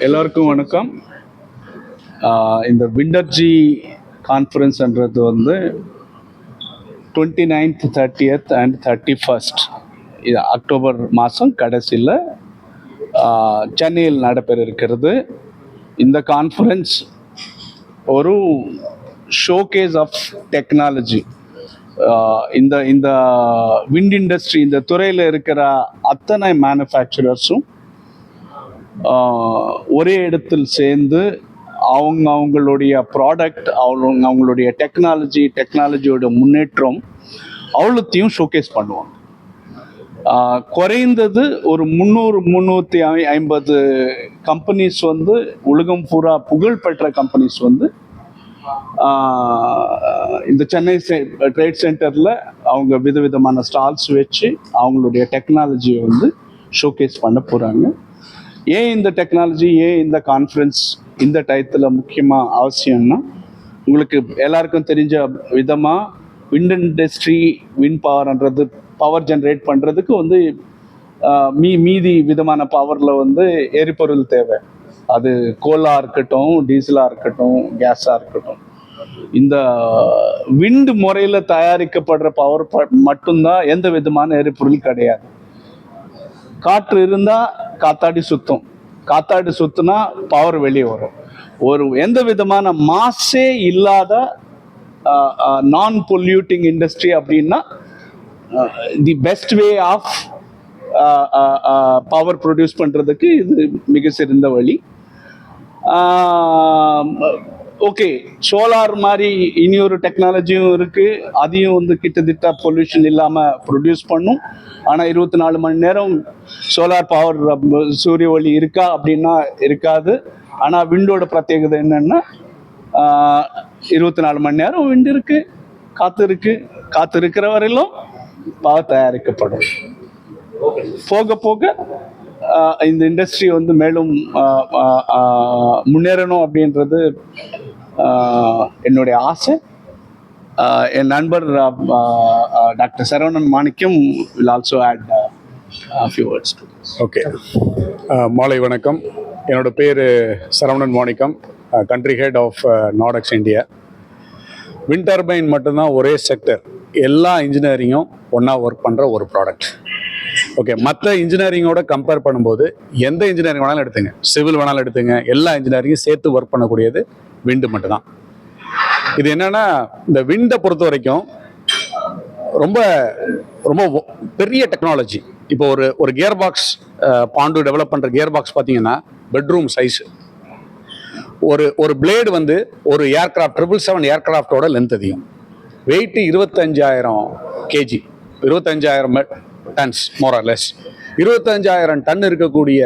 எல்லோருக்கும் வணக்கம். இந்த விண்டர்ஜி கான்ஃபரன்ஸ்ன்றது வந்து 29th 30th அண்ட் 31st இது அக்டோபர் மாதம் கடைசியில் சென்னையில் நடைபெற இருக்கிறது. இந்த கான்ஃபரன்ஸ் ஒரு ஷோகேஸ் ஆஃப் டெக்னாலஜி. இந்த இந்த விண்ட் இண்டஸ்ட்ரி, இந்த துறையில் இருக்கிற அத்தனை மேனுஃபேக்சரர்ஸும் ஒரே இடத்தில் சேர்ந்து அவங்களுடைய ப்ராடக்ட், அவங்களுடைய டெக்னாலஜியோட முன்னேற்றம் அவ்வளோத்தையும் ஷோகேஸ் பண்ணுவாங்க. குறைந்தது ஒரு 350 கம்பெனிஸ் வந்து உலகம் பூரா புகழ்பெற்ற கம்பெனிஸ் வந்து இந்த சென்னை ட்ரேட் சென்டரில் அவங்க விதவிதமான ஸ்டால்ஸ் வச்சு அவங்களுடைய டெக்னாலஜியை வந்து ஷோகேஸ் பண்ண போகிறாங்க. ஏன் இந்த டெக்னாலஜி, ஏன் இந்த கான்ஃபரன்ஸ் இந்த டயத்தில் முக்கியமாக அவசியம்னா, உங்களுக்கு எல்லாருக்கும் தெரிஞ்ச விதமாக விண்ட் இண்டஸ்ட்ரி, விண்ட் பவர்ன்றது பவர் ஜென்ரேட் பண்ணுறதுக்கு வந்து மீதி விதமான பவரில் வந்து எரிபொருள் தேவை. அது கோலாக இருக்கட்டும், டீசலாக இருக்கட்டும், கேஸாக இருக்கட்டும். இந்த விண்டு முறையில் தயாரிக்கப்படுற பவர் மட்டும்தான், எந்த விதமான எரிபொருள் கிடையாது. காற்று இருந்தால் காத்தாடி சுற்றும், காத்தாடி சுற்றுனா பவர் வெளியே வரும். எந்த விதமான மாசே இல்லாத நான் பொல்யூட்டிங் இண்டஸ்ட்ரி அப்படின்னா the best way of power produce பண்ணுறதுக்கு இது மிக சிறந்த வழி. ஓகே, சோலார் மாதிரி இனியொரு டெக்னாலஜியும் இருக்குது. அதையும் வந்து கிட்டத்தட்ட பொல்யூஷன் இல்லாமல் ப்ரொடியூஸ் பண்ணும். ஆனால் 24 மணி நேரம் சோலார் பவர், சூரிய ஒளி இருக்கா அப்படின்னா இருக்காது. ஆனால் விண்டோட பிரத்யேகதை என்னென்னா 24 மணி நேரம் விண்டு இருக்குது, காற்று இருக்குது. காற்று இருக்கிற வரையிலும் பவர் தயாரிக்கப்படும். போக போக இந்த இண்டஸ்ட்ரி வந்து மேலும் முன்னேறணும் அப்படின்றது என்னுடைய ஆசை. என் நண்பர் doctor Saravanan Manickam will also add a few words to this. Okay, மாலை வணக்கம். என்னோட பேர் Saravanan Manickam, country head of Nordex India. Wind turbine மட்டும்தான் ஒரே செக்டர், எல்லா இன்ஜினியரிங்கும் ஒன்றா ஒர்க் பண்ணுற ஒரு ப்ராடக்ட். ஓகே, மற்ற இன்ஜினியரிங்கோட கம்பேர் பண்ணும்போது எந்த இன்ஜினியரிங் வேணாலும் எடுத்துங்க, சிவில் வேணாலும் எடுத்துங்க, எல்லா இன்ஜினியரிங்கும் சேர்த்து ஒர்க் பண்ணக்கூடியது விண்டு மட்டும்தான். இது என்னன்னா, இந்த விண்டை பொறுத்த வரைக்கும் ரொம்ப ரொம்ப பெரிய டெக்னாலஜி. இப்போ ஒரு கியர் பாக்ஸ், பாண்டு டெவலப் பண்ணுற கியர் பாக்ஸ் பார்த்தீங்கன்னா பெட்ரூம் சைஸு. ஒரு பிளேடு வந்து ஒரு ஏர்கிராஃப்ட் 777 ஏர்கிராஃப்டோட லென்த் அதிகம். Weight 25,000 KG, 25,000 tons more or less. 25,000 ton இருக்கக்கூடிய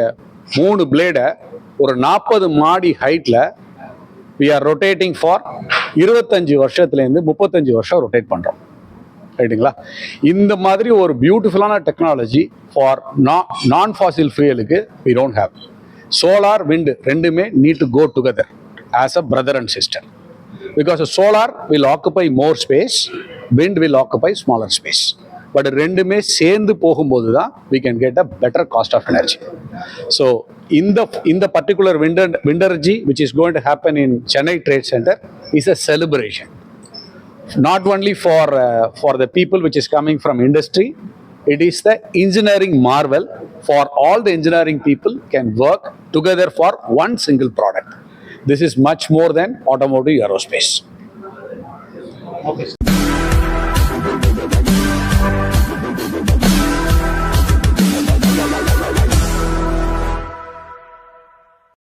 3 பிளேடை ஒரு 40 மாடி ஹைட்டில் we are rotating for 25 வருஷத்துலேருந்து 35 வருஷம் ரொட்டேட் பண்ணுறோம். ரைட்டுங்களா? இந்த மாதிரி ஒரு பியூட்டிஃபுல்லான டெக்னாலஜி ஃபார் நான் ஃபாசில் ஃபியூயலுக்கு we don't have. Solar, wind ரெண்டுமே need to go together as a brother and sister, because solar will occupy more space, wind will occupy smaller space. But ரெண்டுமே சேர்ந்து போகும்போது தான் we can get a better cost of energy. So இந்த particular windergy which is going to happen in Chennai Trade Center is a celebration, not only for the people which is coming from industry. It is the engineering marvel for all the engineering people can work together for one single product. This is much more than automotive aerospace. Okay.